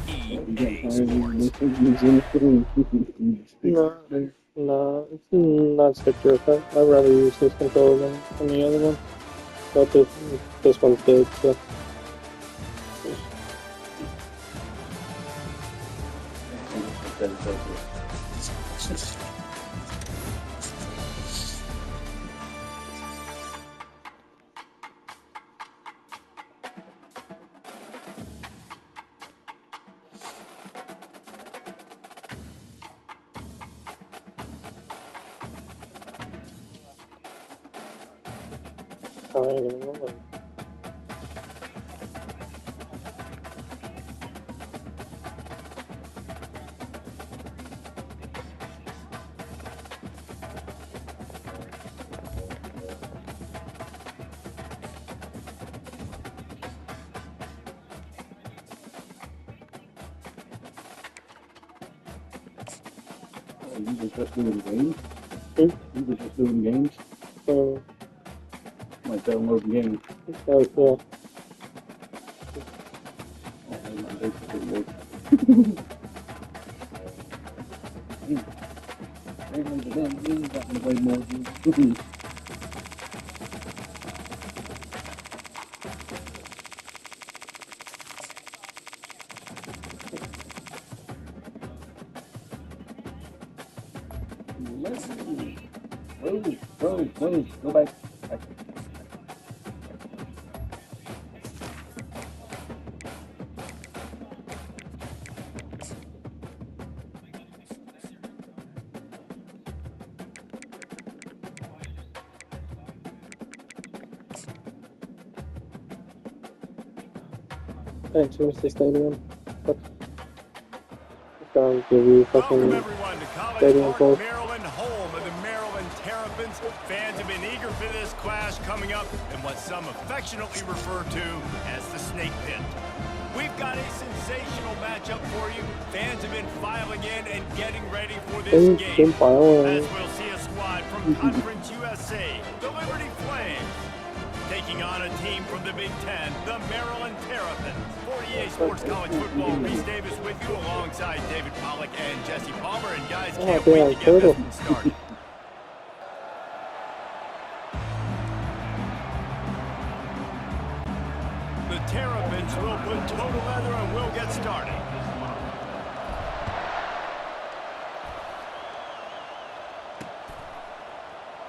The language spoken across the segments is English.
EA Sports. No, it's not secure. I'd rather use this controller than the other one. But this one's big, so. I don't even know. You were just doing games? Hmm? You were just doing games? Like downloading games? Oh, yeah. Whoa, go back. Thanks, Mr. Stadium. But don't give you Welcome fucking everyone to College Stadium Park, Force. Maryland, home of the Maryland Terrapins. Fans have been eager for this clash coming up in what some affectionately refer to as the Snake Pit. We've got a sensational matchup for you. Fans have been filing in and getting ready for this game. As we'll see a squad from Conference USA, the Liberty Flames, taking on a team from the Big Ten, the Maryland Terrapins. For EA Sports College Football, Reese Davis with you alongside David Pollack and Jesse Palmer. And guys, can't wait to get this one started. The Terrapins will put total leather and we'll get started.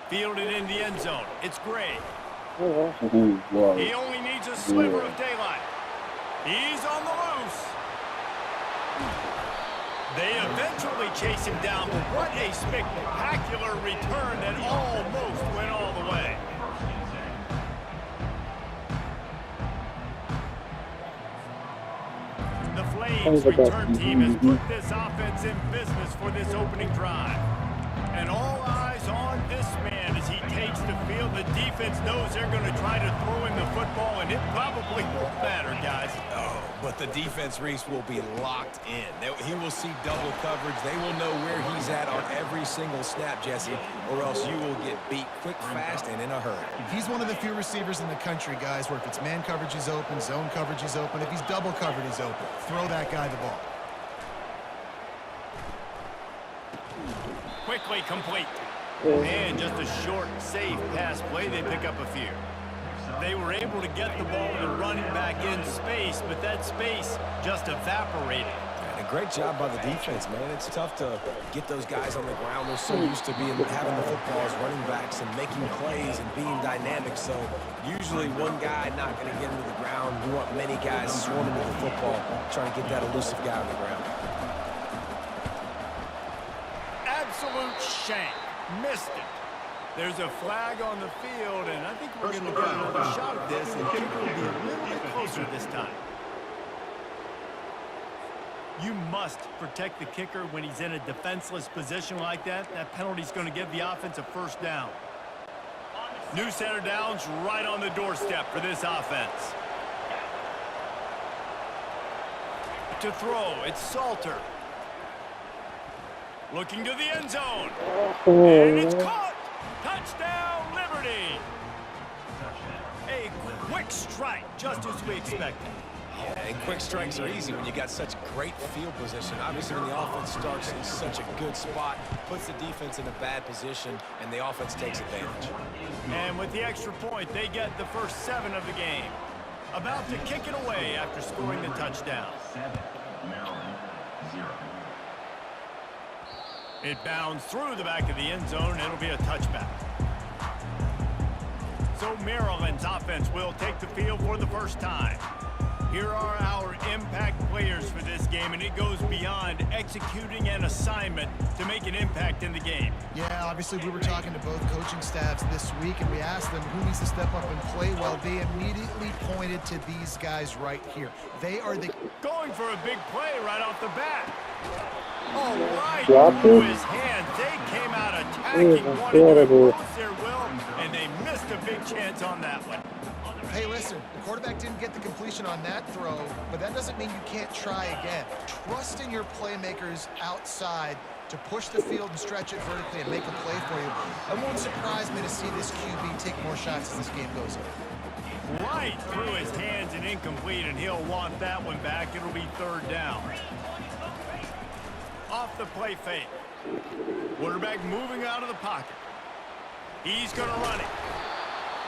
Fielded in the end zone. It's Gray. He only needs a sliver of daylight. He's on the loose. They eventually chase him down, but what a spectacular return that almost went all the way. The Flames return team has put this offense in business for this opening drive. And all eyes on this man as he takes the field. The defense knows they're going to try to throw in the football, and it probably won't matter, guys. Oh, but the defense, Reese, will be locked in. He will see double coverage. They will know where he's at on every single snap, Jesse, or else you will get beat quick, fast, and in a hurry. He's one of the few receivers in the country, guys, where if it's man coverage is open, zone coverage is open, if he's double covered, he's open. Throw that guy the ball. Quickly complete. And just a short, safe pass play. They pick up a few. They were able to get the ball to running back in space, but that space just evaporated. And a great job by the defense, man. It's tough to get those guys on the ground. They're so used to having the football as running backs and making plays and being dynamic. So usually one guy not going to get into the ground. We want many guys swarming to the football, trying to get that elusive guy on the ground. Absolute shank. Missed it. There's a flag on the field, and I think we're going to get another shot at this, and kicker will be a little bit closer this time. You must protect the kicker when he's in a defenseless position like that. That penalty's going to give the offense a first down. New center downs right on the doorstep for this offense. To throw, it's Salter. Looking to the end zone. And it's caught. Touchdown, Liberty. A Quick strike, just as we expected. Yeah, and quick strikes are easy when you got such great field position. Obviously, when the offense starts in such a good spot, puts the defense in a bad position, and the offense takes advantage. And with the extra point, they get the first 7 of the game. About to kick it away after scoring the touchdown. 7, Maryland, 0. It bounds through the back of the end zone, and it'll be a touchback. So Maryland's offense will take the field for the first time. Here are our impact players for this game, and it goes beyond executing an assignment to make an impact in the game. Yeah, obviously we were talking to both coaching staffs this week, and we asked them who needs to step up and play well. They immediately pointed to these guys right here. They are the... Going for a big play right off the bat. All right, Dropped through it? his hands. They came out It attacking, was wanted to incredible. impose their will, and they missed a big chance on that one. Hey, listen, the quarterback didn't get the completion on that throw, but that doesn't mean you can't try again. Trust in your playmakers outside to push the field and stretch it vertically and make a play for you. It won't surprise me to see this QB take more shots as this game goes on. Right through his hands and incomplete, and he'll want that one back. It'll be 3rd down. Off the play fake. Quarterback moving out of the pocket. He's going to run it.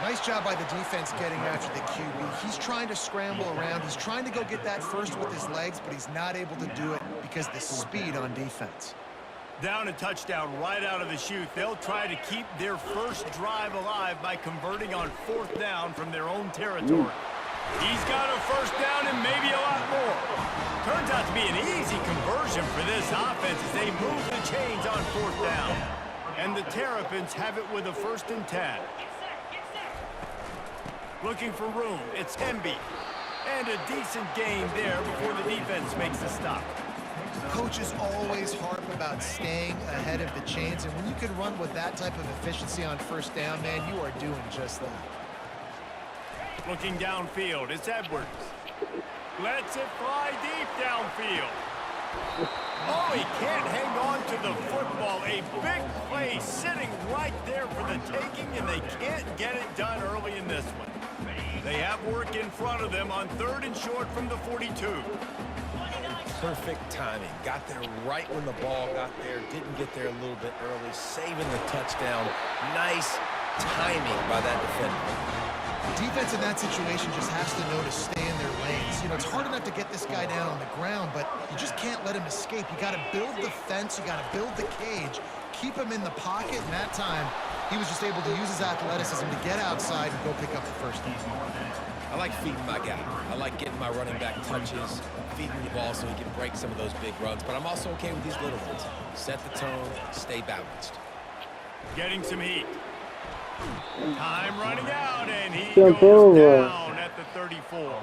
Nice job by the defense getting after the QB. He's trying to scramble around. He's trying to go get that first with his legs, but he's not able to do it because of the speed on defense. Down a touchdown right out of the chute. They'll try to keep their first drive alive by converting on 4th down from their own territory. He's got a first down and maybe a lot more. Turns out to be an easy conversion for this offense as they move the chains on 4th down. And the Terrapins have it with a 1st and 10. Looking for room, it's Emby. And a decent gain there before the defense makes the stop. Coaches always harp about staying ahead of the chains, and when you can run with that type of efficiency on 1st down, man, you are doing just that. Looking downfield, it's Edwards. Lets it fly deep downfield. Oh, he can't hang on to the football. A big play sitting right there for the taking, and they can't get it done early in this one. They have work in front of them on 3rd and short from the 42. Perfect timing. Got there right when the ball got there. Didn't get there a little bit early. Saving the touchdown. Nice timing by that defender. Defense in that situation just has to know to stay in their lanes. You know, it's hard enough to get this guy down on the ground, but you just can't let him escape. You got to build the fence. You got to build the cage. Keep him in the pocket, and that time he was just able to use his athleticism to get outside and go pick up the first down. I like feeding my guy. I like getting my running back touches, feeding the ball so he can break some of those big runs. But I'm also okay with these little ones. Set the tone, stay balanced. Getting some heat. Time running out, and he Jump goes over. down at the 34.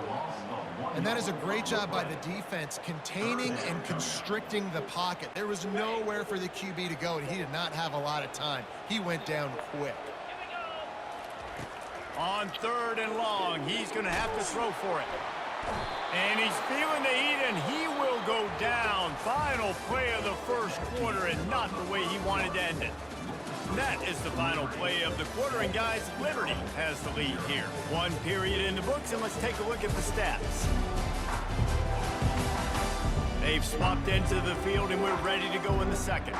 And that is a great job by the defense, containing and constricting the pocket. There was nowhere for the QB to go, and he did not have a lot of time. He went down quick. On 3rd and long, he's going to have to throw for it. And he's feeling the heat, and he will go down. Final play of the 1st quarter, and not the way he wanted to end it. And that is the final play of the quarter, and guys, Liberty has the lead here. 1 period in the books, and let's take a look at the stats. They've swapped into the field, and we're ready to go in the 2nd.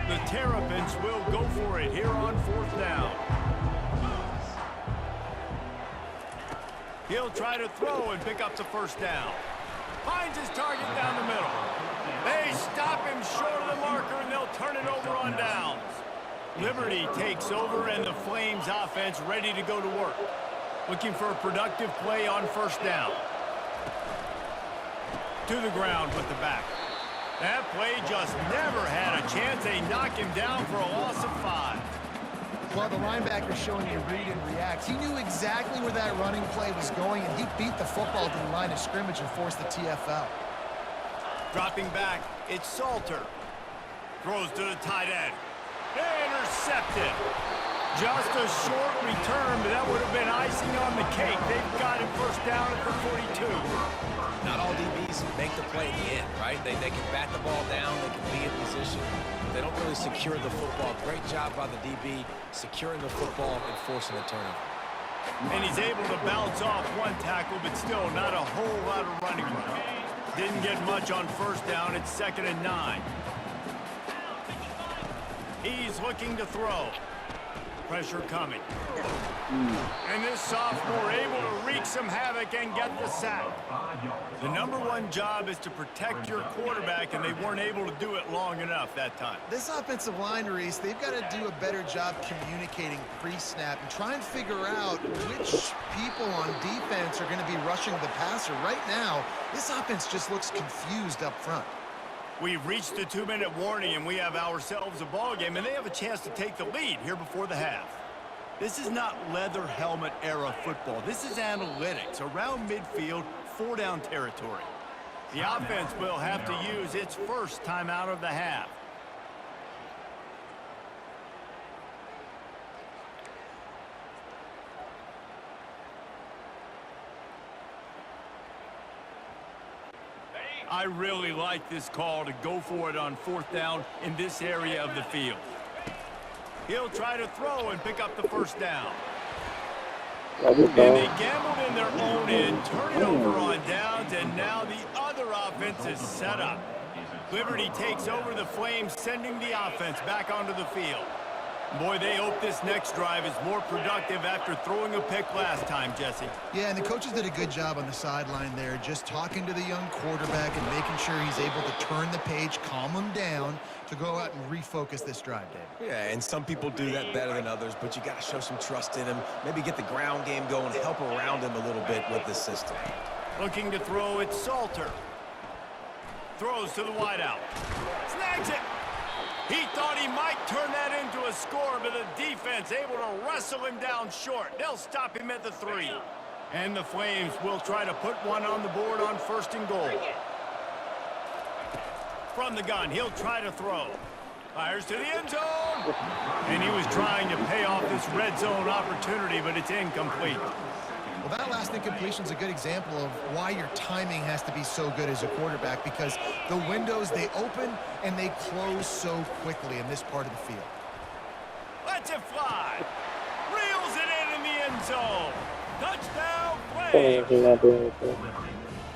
The Terrapins will go for it here on 4th down. He'll try to throw and pick up the first down. Finds his target down the middle. They stop him short of the marker, and they'll turn it over on downs. Liberty takes over, and the Flames offense ready to go to work. Looking for a productive play on first down. To the ground with the back. That play just never had a chance. They knock him down for a loss of 5. Well, the linebacker showing you read and react. He knew exactly where that running play was going, and he beat the football to the line of scrimmage and forced the TFL. Dropping back, it's Salter. Throws to the tight end. Intercepted. Just a short return, but that would have been icing on the cake. They've got him first down at the 42. Not all DBs make the play at the end, right? right? They can bat the ball down, they can be in position. They don't really secure the football. Great job by the DB securing the football and forcing a turnover. And he's able to bounce off one tackle, but still not a whole lot of running room. Didn't get much on first down. It's 2nd and 9. He's looking to throw. Pressure coming. And this sophomore able to wreak some havoc and get the sack. The #1 job is to protect your quarterback, and they weren't able to do it long enough that time. This offensive line, Reese, they've got to do a better job communicating pre-snap and try and figure out which people on defense are going to be rushing the passer. Right now, this offense just looks confused up front. We've reached the 2-minute warning, and we have ourselves a ball game, and they have a chance to take the lead here before the half. This is not leather helmet era football. This is analytics around midfield, 4-down territory. The offense will have to use its first timeout of the half. I really like this call to go for it on 4th down in this area of the field. He'll try to throw and pick up the first down. And they gambled in their own end, turn it over on downs, and now the other offense is set up. Liberty takes over the Flames, sending the offense back onto the field. Boy, they hope this next drive is more productive after throwing a pick last time, Jesse. Yeah, and the coaches did a good job on the sideline there, just talking to the young quarterback and making sure he's able to turn the page, calm him down to go out and refocus this drive, Dave. Yeah, and some people do that better than others, but you got to show some trust in him. Maybe get the ground game going, help around him a little bit with this system. Looking to throw, it's Salter. Throws to the wideout. Snags it. He thought he might turn that into a score, but the defense able to wrestle him down short. They'll stop him at the 3. And the Flames will try to put one on the board on 1st and goal. From the gun, he'll try to throw. Fires to the end zone. And he was trying to pay off this red zone opportunity, but it's incomplete. Well, that last incompletion is a good example of why your timing has to be so good as a quarterback, because the windows, they open and they close so quickly in this part of the field. Lets it fly. Reels it in the end zone. Touchdown, Flames.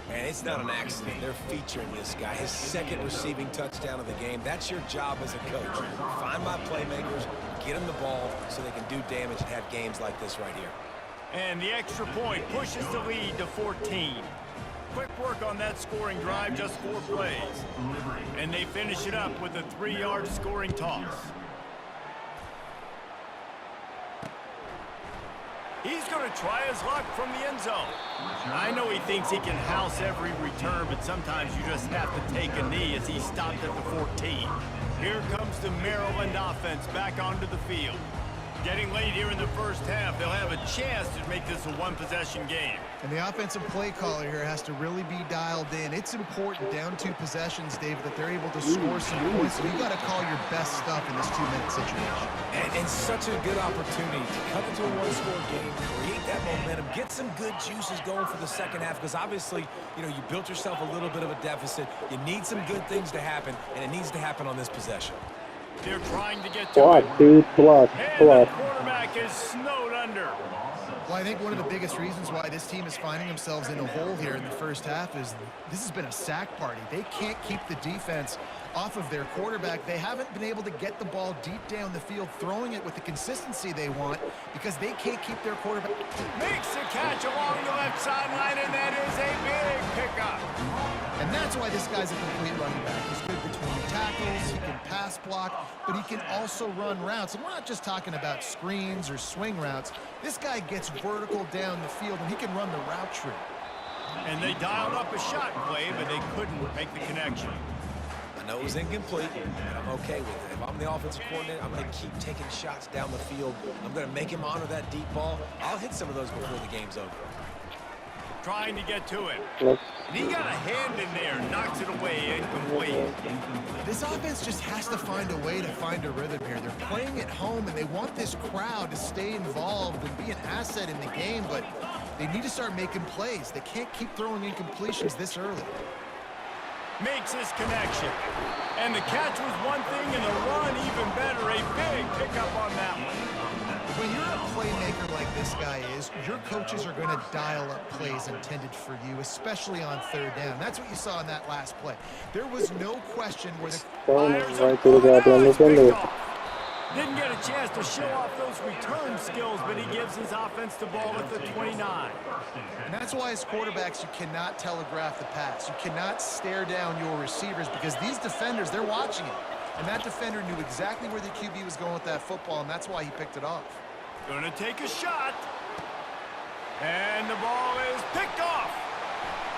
And it's not an accident. They're featuring this guy. His 2nd receiving touchdown of the game. That's your job as a coach. Find my playmakers, get them the ball so they can do damage and have games like this right here. And the extra point pushes the lead to 14. Quick work on that scoring drive, just 4 plays. And they finish it up with a 3-yard scoring toss. He's going to try his luck from the end zone. I know he thinks he can house every return, but sometimes you just have to take a knee as he stopped at the 14. Here comes the Maryland offense back onto the field. Getting late here in the first half, they'll have a chance to make this a 1-possession game. And the offensive play caller here has to really be dialed in. It's important down 2 possessions, Dave, that they're able to score some points. So you got to call your best stuff in this 2-minute situation. And such a good opportunity to cut into a 1-score game, create that momentum, get some good juices going for the second half, because obviously, you know, you built yourself a little bit of a deficit. You need some good things to happen, and it needs to happen on this possession. They're trying to get to it. Dude, block. And the quarterback is snowed under. Well, I think one of the biggest reasons why this team is finding themselves in a hole here in the first half is this has been a sack party. They can't keep the defense off of their quarterback. They haven't been able to get the ball deep down the field, throwing it with the consistency they want, because they can't keep their quarterback. Makes the catch along the left sideline, and that is a big pickup. And that's why this guy's a complete running back. He's good between tackles, he can pass block, but he can also run routes. And we're not just talking about screens or swing routes. This guy gets vertical down the field, and he can run the route tree. And they dialed up a shot play, but they couldn't make the connection. I know it was incomplete, and I'm okay with it. If I'm the offensive coordinator, I'm going to keep taking shots down the field. I'm going to make him honor that deep ball. I'll hit some of those before the game's over. Trying to get to it. And he got a hand in there, knocks it away, incomplete. This offense just has to find a way to find a rhythm here. They're playing at home, and they want this crowd to stay involved and be an asset in the game, but they need to start making plays. They can't keep throwing incompletions this early. makes his connection. And the catch was one thing, and the run even better. A big pickup on that one. When you're a playmaker like this guy is, your coaches are going to dial up plays intended for you, especially on third down. That's what you saw in that last play. There was no question where the Fires right through the goddamn window. Didn't get a chance to show off those return skills, but he gives his offense the ball at the 29. And that's why as quarterbacks, you cannot telegraph the pass. You cannot stare down your receivers because these defenders, they're watching it. And that defender knew exactly where the QB was going with that football, and that's why he picked it off. Gonna take a shot. And the ball is picked off.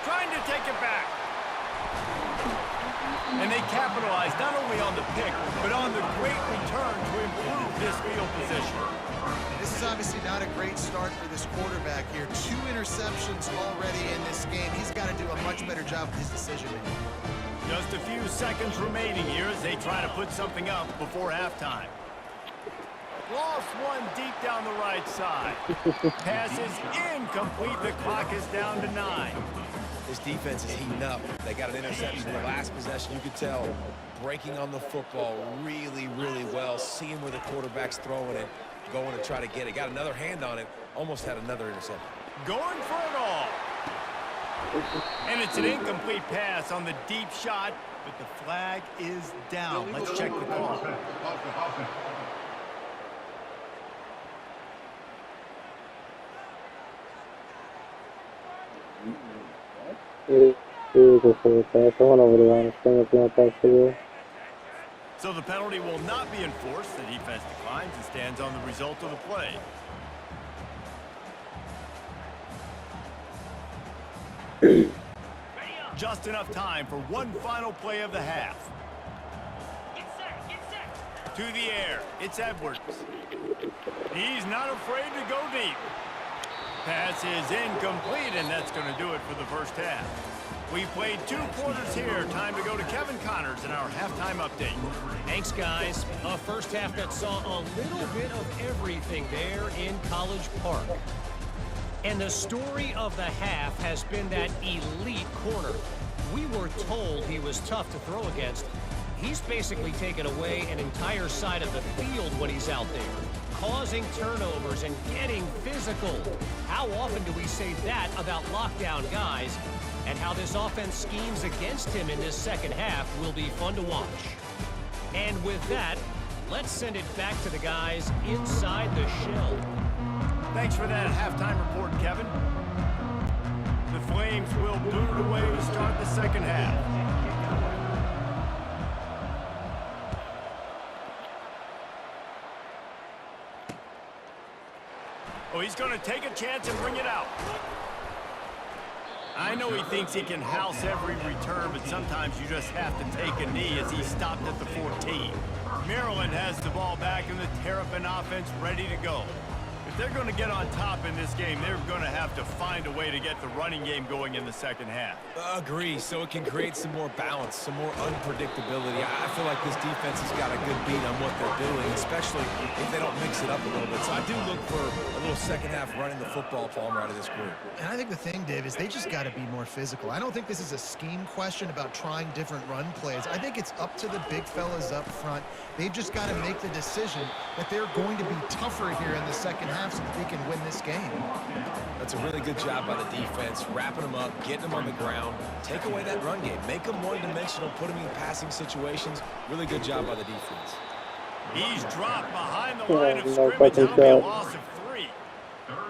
Trying to take it back. And they capitalized not only on the pick, but on the great return to improve this field position. This is obviously not a great start for this quarterback here. 2 interceptions already in this game. He's got to do a much better job with his decision-making. Just a few seconds remaining here as they try to put something up before halftime. Lost one deep down the right side. Pass is incomplete. The clock is down to 9. This defense is heating up. They got an interception in the last possession. You could tell breaking on the football really, really well. Seeing where the quarterback's throwing it, going to try to get it. Got another hand on it. Almost had another interception. Going for it all. And it's an incomplete pass on the deep shot, but the flag is down. Let's check the call. It is a full pass. I went over the line of scrimmage and I passed it. So the penalty will not be enforced. The defense declines and stands on the result of the play. Just enough time for one final play of the half. To the air, it's Edwards. He's not afraid to go deep. Pass is incomplete, and that's going to do it for the first half. We've played 2 quarters here. Time to go to Kevin Connors in our halftime update. Thanks, guys. A first half that saw a little bit of everything there in College Park. And the story of the half has been that elite corner. We were told he was tough to throw against. He's basically taken away an entire side of the field when he's out there, causing turnovers and getting physical. How often do we say that about lockdown guys? And how this offense schemes against him in this second half will be fun to watch. And with that, let's send it back to the guys inside the shell. Thanks for that halftime report, Kevin. The Flames will boot it away to start the second half. Oh, he's going to take a chance and bring it out. I know he thinks he can house every return, but sometimes you just have to take a knee as he stopped at the 14. Maryland has the ball back and the Terrapin offense ready to go. If they're going to get on top in this game, they're going to have to find a way to get the running game going in the second half. Agree, so it can create some more balance, some more unpredictability. I feel like this defense has got a good beat on what they're doing, especially if they don't mix it up a little bit. So I do look for a little second half running the football Palmer out of this group. And I think the thing, Dave, is they just got to be more physical. I don't think this is a scheme question about trying different run plays. I think it's up to the big fellas up front. They've just got to make the decision that they're going to be tougher here in the second half so that they can win this game. That's a really good job by the defense, wrapping them up, getting them on the ground, take away that run game, make them one-dimensional, put them in passing situations. Really good job by the defense. He's dropped behind the line of scrimmage. That'll be a loss of 3.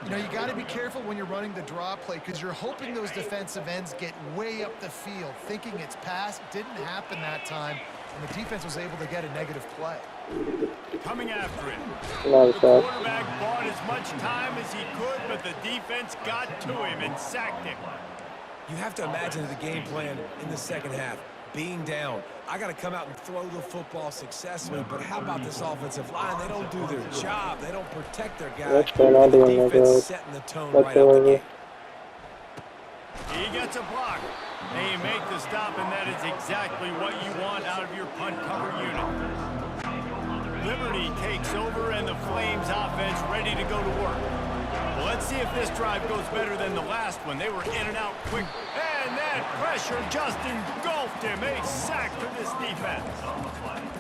You know, you got to be careful when you're running the draw play because you're hoping those defensive ends get way up the field, thinking it's pass. Didn't happen that time, and the defense was able to get a negative play. Coming after it. A lot of The shots. quarterback bought as much time as he could, but the defense got to him and sacked him. You have to imagine the game plan in the second half. Being down, I got to come out and throw the football successfully, but how about this offensive line? They don't do their job. They don't protect their guys. That's another one, my Defense God. setting the tone That's right out the over. gate. He gets a block. They make the stop, and that is exactly what you want out of your punt cover unit. Liberty takes over, and the Flames offense ready to go to work. Well, let's see if this drive goes better than the last one. They were in and out quick, and that pressure just engulfed stuffed him. A sack for this defense.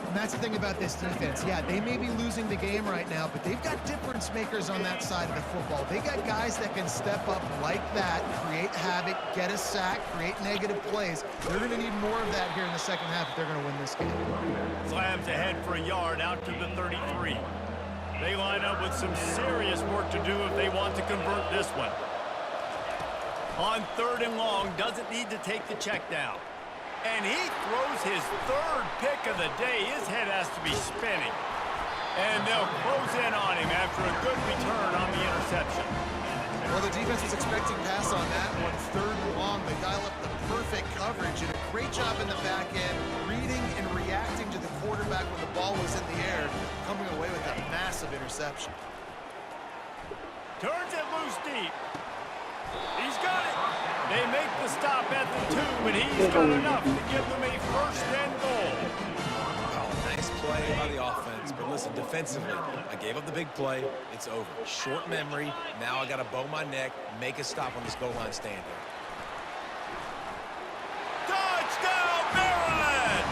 And that's the thing about this defense. Yeah, they may be losing the game right now, but they've got difference makers on that side of the football. They got guys that can step up like that, create havoc, get a sack, create negative plays. They're going to need more of that here in the second half if they're going to win this game. Slams ahead for a yard out to the 33. They line up with some serious work to do if they want to convert this one. On 3rd and long, doesn't need to take the check down. And he throws his 3rd pick of the day. His head has to be spinning. And they'll close in on him after a good return on the interception. Well, the defense was expecting pass on that one. 3rd and long, they dial up the perfect coverage and a great job in the back end, reading and reacting to the quarterback when the ball was in the air, coming away with a massive interception. Turns it loose deep. He's got it. They make the stop at the 2, and he's got enough to give them a 1st and goal. Oh, nice play by the offense. But listen, defensively, I gave up the big play. It's over. Short memory. Now I got to bow my neck, make a stop on this goal line stand here. Touchdown, Maryland!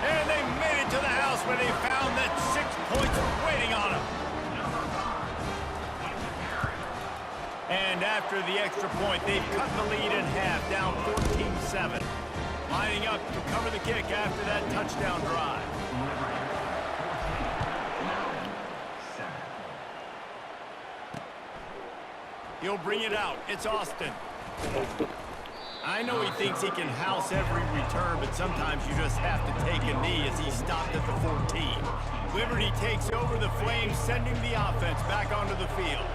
And they made it to the house when they found that 6 points were waiting on them. And after the extra point, they've cut the lead in half, down 14-7. Lining up to cover the kick after that touchdown drive. He'll bring it out. It's Austin. I know he thinks he can house every return, but sometimes you just have to take a knee as he stopped at the 14. Liberty takes over the Flames, sending the offense back onto the field.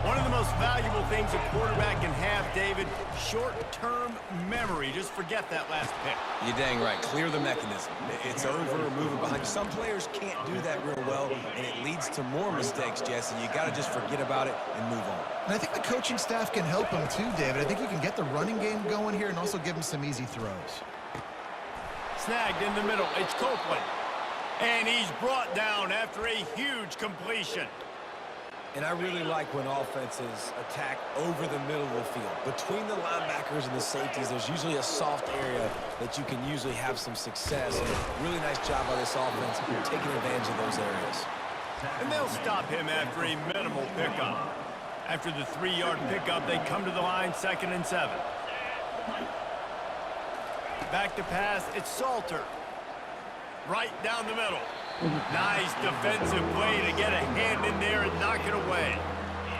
One of the most valuable things a quarterback can have, David, short-term memory. Just forget that last pick. You're dang right. Clear the mechanism. It's over or move it behind you. Some players can't do that real well, and it leads to more mistakes, Jesse. You got to just forget about it and move on. And I think the coaching staff can help him too, David. I think you can get the running game going here and also give him some easy throws. Snagged in the middle. It's Copeland. And he's brought down after a huge completion. And I really like when offenses attack over the middle of the field. Between the linebackers and the safeties, there's usually a soft area that you can usually have some success. And really nice job by this offense taking advantage of those areas. And they'll stop him after a minimal pickup. After the 3-yard pickup, they come to the line, 2nd and 7. Back to pass, it's Salter. Right down the middle. Nice defensive play to get a hand in there and knock it away.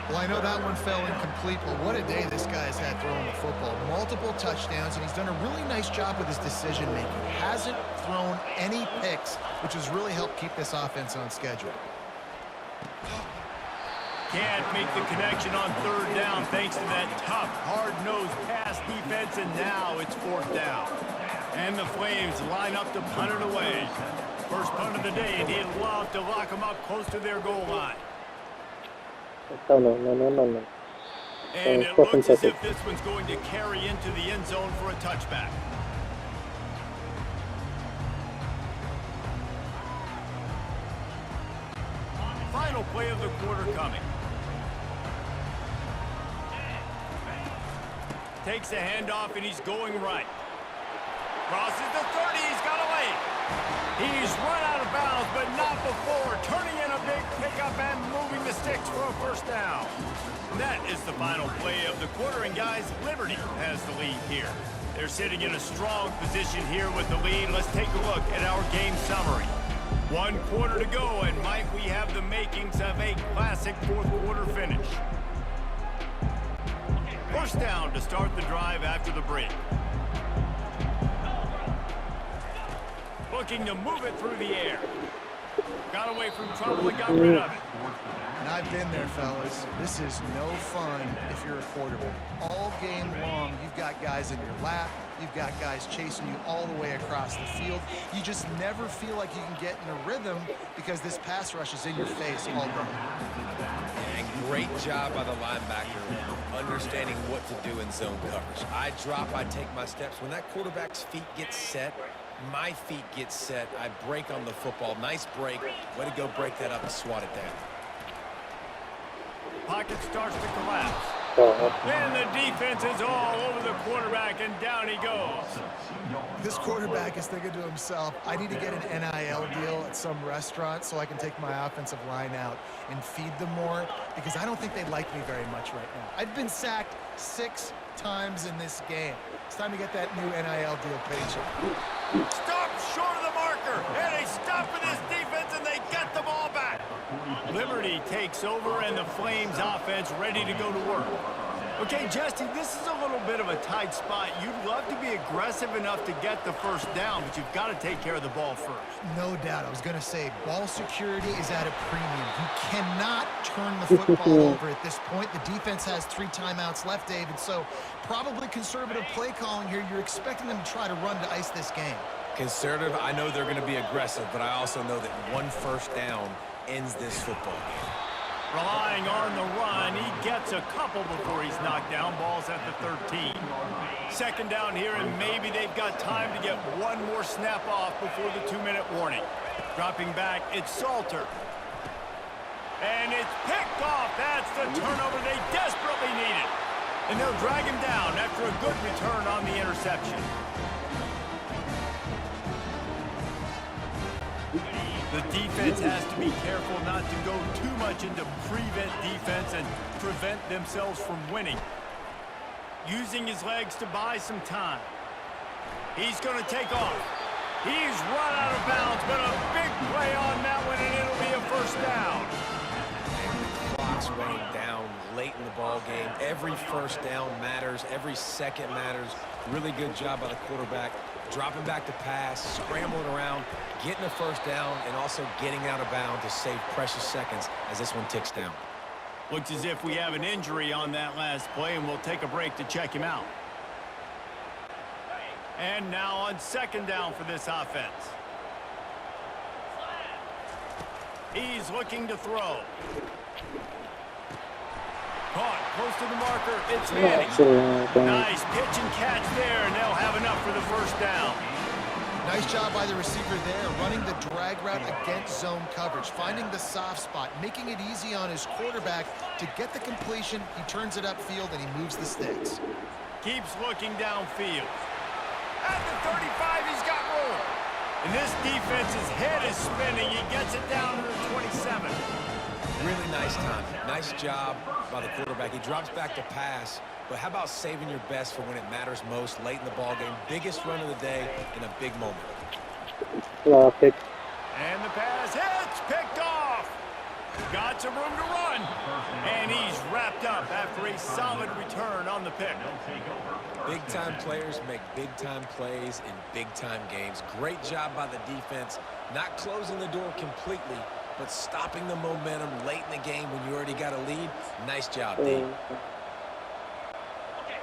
Well, I know that one fell incomplete, but what a day this guy's had throwing the football. Multiple touchdowns, and he's done a really nice job with his decision-making. Hasn't thrown any picks, which has really helped keep this offense on schedule. Can't make the connection on 3rd down thanks to that tough, hard-nosed pass defense, and now it's 4th down. And the Flames line up to punt it away. First punt of the day, and he'd love to lock them up close to their goal line. Oh, no. And it looks as if this one's going to carry into the end zone for a touchback. Final play of the quarter coming. Takes a handoff, and he's going right. Crosses the 30, he's got away. He's run out of bounds, but not before turning in a big pickup and moving the sticks for a 1st down. And that is the final play of the quarter, and guys, Liberty has the lead here. They're sitting in a strong position here with the lead. Let's take a look at our game summary. 1 quarter to go, and might we have the makings of a classic 4th quarter finish. 1st down to start the drive after the break. Looking to move it through the air. Got away from trouble and got rid of it. And I've been there, fellas. This is no fun if you're a quarterback. All game long, you've got guys in your lap. You've got guys chasing you all the way across the field. You just never feel like you can get in a rhythm because this pass rush is in your face all day. And great job by the linebacker understanding what to do in zone coverage. I drop, I take my steps. When that quarterback's feet get set, my feet get set. I break on the football. Nice break. Way to go break that up and swat it down. Pocket starts to collapse. God. And the defense is all over the quarterback, and down he goes. This quarterback is thinking to himself, I need to get an NIL deal at some restaurant so I can take my offensive line out and feed them more, because I don't think they like me very much right now. I've been sacked 6 times in this game. It's time to get that new NIL deal paycheck. Stop short of the marker, and they stop with this defense, and they get the ball back. Liberty takes over, and the Flames offense ready to go to work. Okay, Jesse, this is a little bit of a tight spot. You'd love to be aggressive enough to get the first down, but you've got to take care of the ball first. No doubt. I was going to say, ball security is at a premium. You cannot turn the football over at this point. The defense has 3 timeouts left, David, so probably conservative play calling here. You're expecting them to try to run to ice this game. Conservative, I know they're going to be aggressive, but I also know that 1 first down ends this football game. Relying on the run, he gets a couple before he's knocked down. Ball's at the 13. Second down here, and maybe they've got time to get 1 more snap off before the 2-minute warning. Dropping back, it's Salter. And it's picked off. That's the turnover they desperately needed. And they'll drag him down after a good return on the interception. The defense has to be careful not to go too much into prevent defense and prevent themselves from winning. Using his legs to buy some time. He's going to take off. He's run out of bounds, but a big play on that one, and it'll be a first down. And the clock's running down late in the ball game. Every first down matters. Every second matters. Really good job by the quarterback. Dropping back to pass, scrambling around, getting a first down, and also getting out of bounds to save precious seconds as this one ticks down. Looks as if we have an injury on that last play, and we'll take a break to check him out. And now on second down for this offense. He's looking to throw. Caught close to the marker. It's Manning. Nice pitch and catch there, and they'll have enough for the first down. Nice job by the receiver there, running the drag route against zone coverage, finding the soft spot, making it easy on his quarterback to get the completion. He turns it upfield, and he moves the sticks. Keeps looking downfield. At the 35, he's got room. And this defense's head is spinning. He gets it down to the 27. Really nice time. Nice job by the quarterback. He drops back to pass, but how about saving your best for when it matters most late in the ball game? Biggest run of the day in a big moment. Pick. And the pass hits, picked off. Got some room to run. And he's wrapped up after a solid return on the pick. Big-time players make big-time plays in big-time games. Great job by the defense, not closing the door completely, but stopping the momentum late in the game when you already got a lead. Nice job, Dave.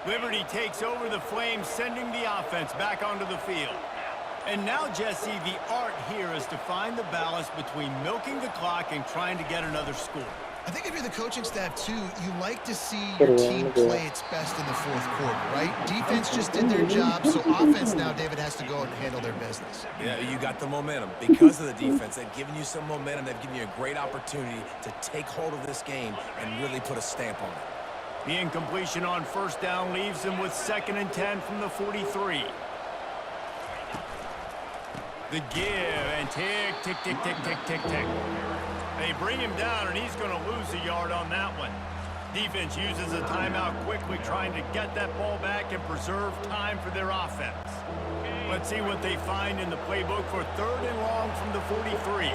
Liberty takes over the Flames, sending the offense back onto the field. And now, Jesse, the art here is to find the balance between milking the clock and trying to get another score. I think if you're the coaching staff, too, you like to see your team play its best in the fourth quarter, right? Defense just did their job, so offense now, David, has to go out and handle their business. Yeah, you got the momentum. Because of the defense, they've given you some momentum. They've given you a great opportunity to take hold of this game and really put a stamp on it. The incompletion on first down leaves them with 2nd and 10 from the 43. The give, and tick, tick, tick, tick, tick, tick, tick. They bring him down, and he's going to lose a yard on that one. Defense uses a timeout quickly, trying to get that ball back and preserve time for their offense. Let's see what they find in the playbook for 3rd and long from the 43.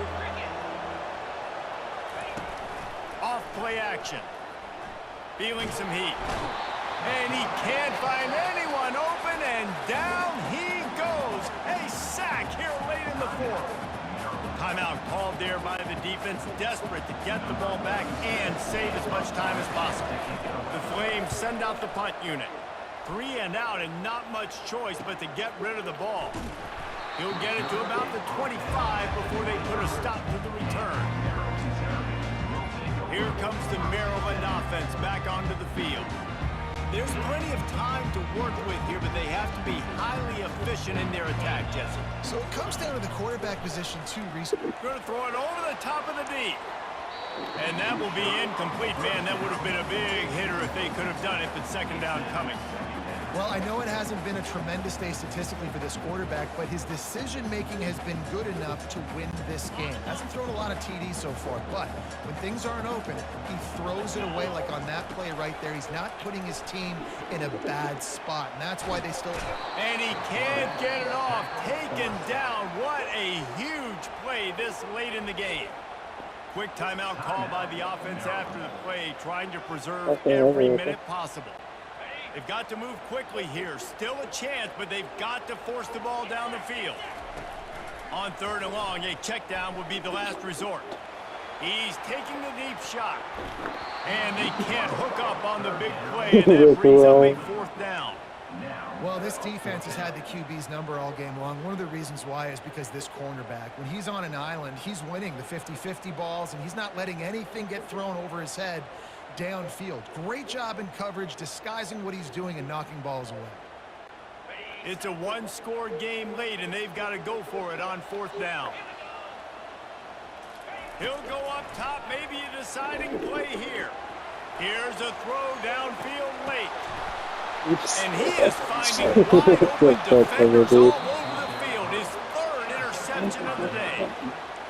Off play action. Feeling some heat. And he can't find anyone open, and down he goes. A sack here late in the 4th. Timeout called there by the defense, desperate to get the ball back and save as much time as possible. The Flames send out the punt unit. 3 and out, and not much choice but to get rid of the ball. He'll get it to about the 25 before they put a stop to the return. Here comes the Maryland offense back onto the field. There's plenty of time to work with here, but they have to be highly efficient in their attack, Jesse. So it comes down to the quarterback position, too, Reese. Going to throw it over the top of the D. And that will be incomplete. Man, that would have been a big hitter if they could have done it, but second down coming. Well, I know it hasn't been a tremendous day statistically for this quarterback, but his decision-making has been good enough to win this game. Hasn't thrown a lot of TDs so far, but when things aren't open, he throws it away like on that play right there. He's not putting his team in a bad spot, and that's why they still... And he can't get it off. Taken down. What a huge play this late in the game. Quick timeout call by the offense after the play, trying to preserve every minute possible. They've got to move quickly here. Still a chance, but they've got to force the ball down the field. On third and long, a check down would be the last resort. He's taking the deep shot. And they can't hook up on the big play, and that brings up a fourth down. Well, this defense has had the QB's number all game long. One of the reasons why is because this cornerback, when he's on an island, he's winning the 50-50 balls, and he's not letting anything get thrown over his head downfield. Great job in coverage, disguising what he's doing and knocking balls away. It's a one-score game late, and they've got to go for it on fourth down. He'll go up top, maybe a deciding play here. Here's a throw downfield late. And he is finding wide open defenders all over the field. His third interception of the day.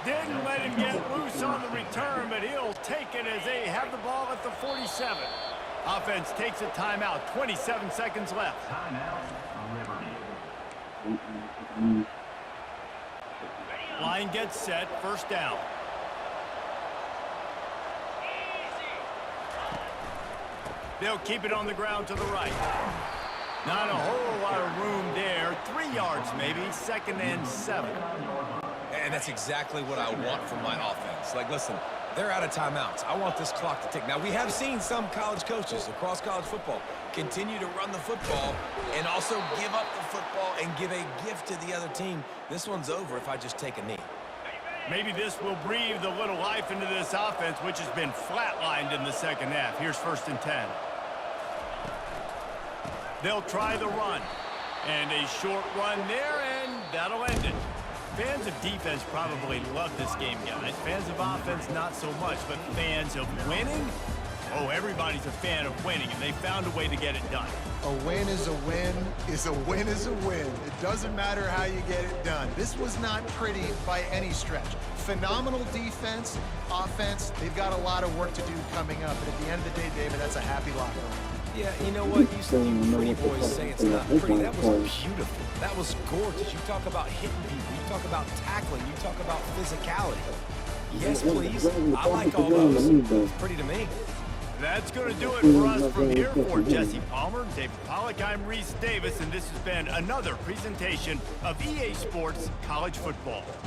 Didn't let him get loose on the return, but he'll take it as they have the ball at the 47. Offense takes a timeout. 27 seconds left. Line gets set. First down. They'll keep it on the ground to the right. Not a whole lot of room there. 3 yards maybe. Second and 7. And that's exactly what I want from my offense. Like, listen, they're out of timeouts. I want this clock to tick. Now, we have seen some college coaches across college football continue to run the football and also give up the football and give a gift to the other team. This one's over if I just take a knee. Maybe this will breathe a little life into this offense, which has been flatlined in the second half. Here's first and 10. They'll try the run. And a short run there, and that'll end it. Fans of defense probably love this game, guys. Fans of offense, not so much. But fans of winning? Oh, everybody's a fan of winning, and they found a way to get it done. A win is a win is a win is a win. It doesn't matter how you get it done. This was not pretty by any stretch. Phenomenal defense, offense. They've got a lot of work to do coming up. But at the end of the day, David, that's a happy locker room. Yeah, you know what? You pretty boys say it's not pretty. That was beautiful. That was gorgeous. You talk about hitting people. You talk about tackling. You talk about physicality. Yes, please. I like all those. It's pretty to me. That's going to do it for us from here. For Jesse Palmer, David Pollack, I'm Reese Davis, and this has been another presentation of EA Sports College Football.